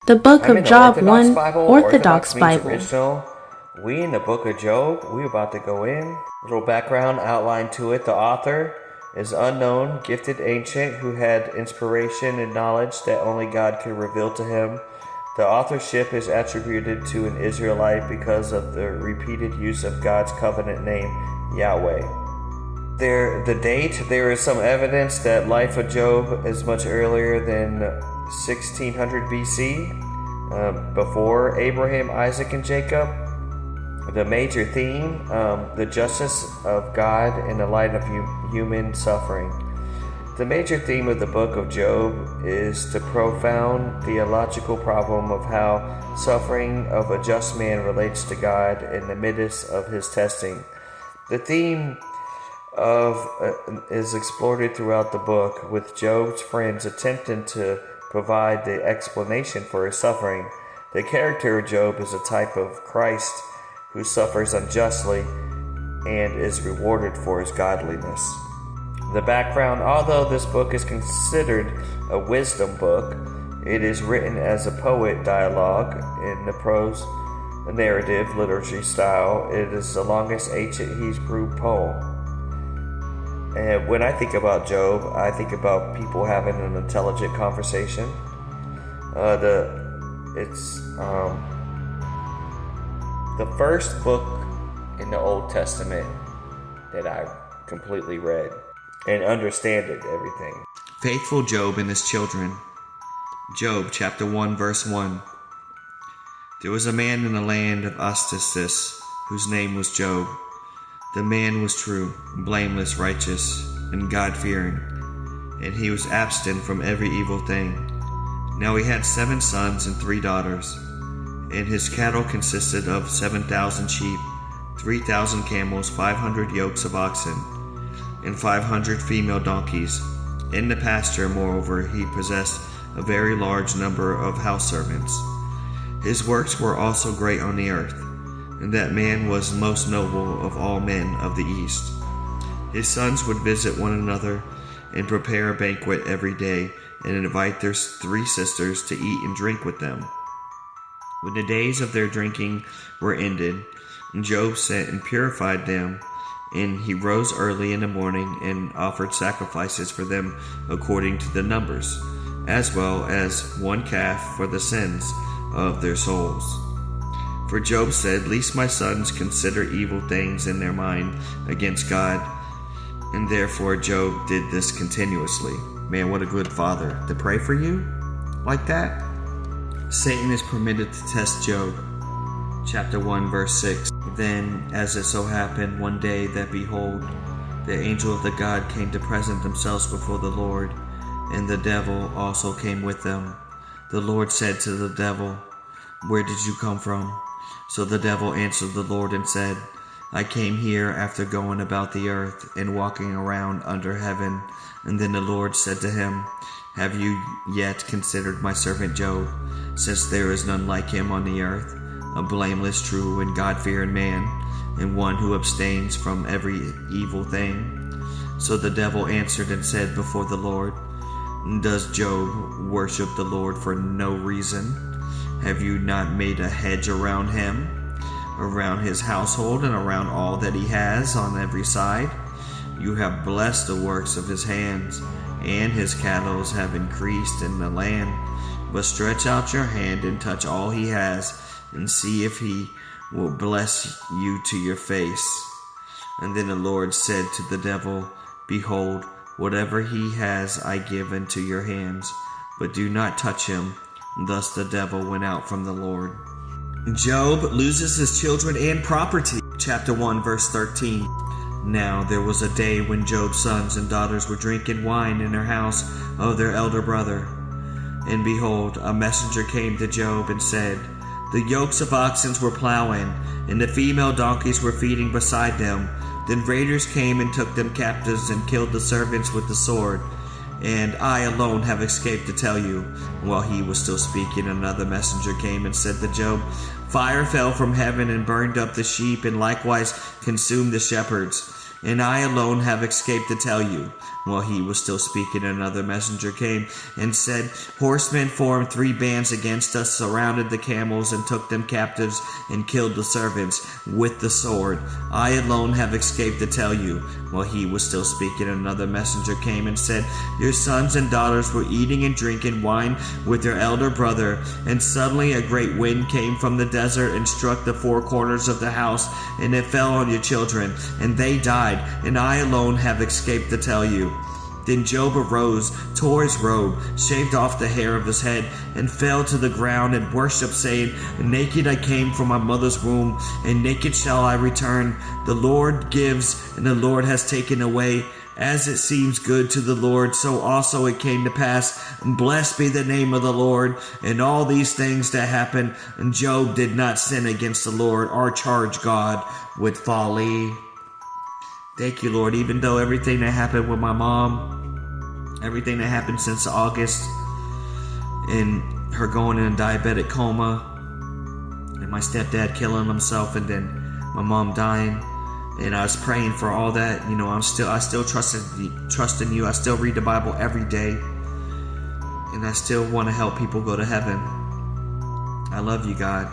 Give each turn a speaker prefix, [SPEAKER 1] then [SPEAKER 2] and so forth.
[SPEAKER 1] The Book
[SPEAKER 2] I'm
[SPEAKER 1] of
[SPEAKER 2] in the
[SPEAKER 1] Job
[SPEAKER 2] Orthodox
[SPEAKER 1] 1,
[SPEAKER 2] Bible.
[SPEAKER 1] Orthodox
[SPEAKER 2] Means
[SPEAKER 1] Bible.
[SPEAKER 2] original. We in the Book of Job. We about to go in. Little background outline to it. The author is unknown, gifted ancient who had inspiration and knowledge that only God could reveal to him. The authorship is attributed to an Israelite because of the repeated use of God's covenant name, Yahweh. There is some evidence that life of Job is much earlier than 1600 BC, before Abraham, Isaac, and Jacob. The major theme, the justice of God in the light of human suffering. The major theme of the book of Job is the profound theological problem of how suffering of a just man relates to God in the midst of his testing. The theme is explored throughout the book, with Job's friends attempting to provide the explanation for his suffering. The character of Job is a type of Christ who suffers unjustly and is rewarded for his godliness. The background: although this book is considered a wisdom book, it is written as a poet dialogue in the prose narrative liturgy style. It is the longest ancient Hebrew poem. And when I think about Job, I think about people having an intelligent conversation. It's the first book in the Old Testament that I completely read and understand everything.
[SPEAKER 3] Faithful Job and his children. Job chapter 1 verse 1. There was a man in the land of Astasis whose name was Job. The man was true, blameless, righteous, and God-fearing, and he was abstinent from every evil thing. Now he had 7 sons and 3 daughters, and his cattle consisted of 7,000 sheep, 3,000 camels, 500 yokes of oxen, and 500 female donkeys. In the pasture, moreover, he possessed a very large number of house servants. His works were also great on the earth, and that man was most noble of all men of the East. His sons would visit one another and prepare a banquet every day and invite their 3 sisters to eat and drink with them. When the days of their drinking were ended, Job sent and purified them, and he rose early in the morning and offered sacrifices for them according to the numbers, as well as 1 calf for the sins of their souls. For Job said, "Lest my sons consider evil things in their mind against God." And therefore Job did this continuously. Man, what a good father to pray for you like that. Satan is permitted to test Job. Chapter 1 verse 6. Then, as it so happened one day that, behold, the angel of the God came to present themselves before the Lord, and the devil also came with them. The Lord said to the devil, "Where did you come from?" So the devil answered the Lord and said, "I came here after going about the earth and walking around under heaven." And then the Lord said to him, "Have you yet considered my servant Job, since there is none like him on the earth, a blameless, true, and God-fearing man, and one who abstains from every evil thing?" So the devil answered and said before the Lord, "Does Job worship the Lord for no reason? Have you not made a hedge around him, around his household, and around all that he has on every side? You have blessed the works of his hands, and his cattle have increased in the land. But stretch out your hand and touch all he has, and see if he will bless you to your face." And then the Lord said to the devil, "Behold, whatever he has I give into your hands, but do not touch him." Thus the devil went out from the Lord. Job loses his children and property. Chapter 1 verse 13. Now there was a day when Job's sons and daughters were drinking wine in their house of their elder brother. And behold, a messenger came to Job and said, "The yokes of oxen were plowing, and the female donkeys were feeding beside them. Then raiders came and took them captives and killed the servants with the sword. And I alone have escaped to tell you." While he was still speaking, another messenger came and said to Job, "Fire fell from heaven and burned up the sheep, and likewise consumed the shepherds. And I alone have escaped to tell you." While he was still speaking, another messenger came and said, Horsemen formed 3 bands against us, surrounded the camels, and took them captives, and killed the servants with the sword. I alone have escaped to tell you. While he was still speaking, another messenger came and said, Your sons and daughters were eating and drinking wine with their elder brother, and suddenly a great wind came from the desert and struck the 4 corners of the house, and it fell on your children, and they died, and I alone have escaped to tell you. Then Job arose, tore his robe, shaved off the hair of his head, and fell to the ground and worshipped, saying, Naked I came from my mother's womb, and naked shall I return. The Lord gives, and the Lord has taken away. As it seems good to the Lord, so also it came to pass. And blessed be the name of the Lord. And all these things that happened, and Job did not sin against the Lord, or charge God with folly. Thank you, Lord. Even though everything that happened with my mom, everything that happened since August, and her going in a diabetic coma, and my stepdad killing himself, and then my mom dying, and I was praying for all that. You know, I still trust in you. I still read the Bible every day, and I still want to help people go to heaven. I love you, God.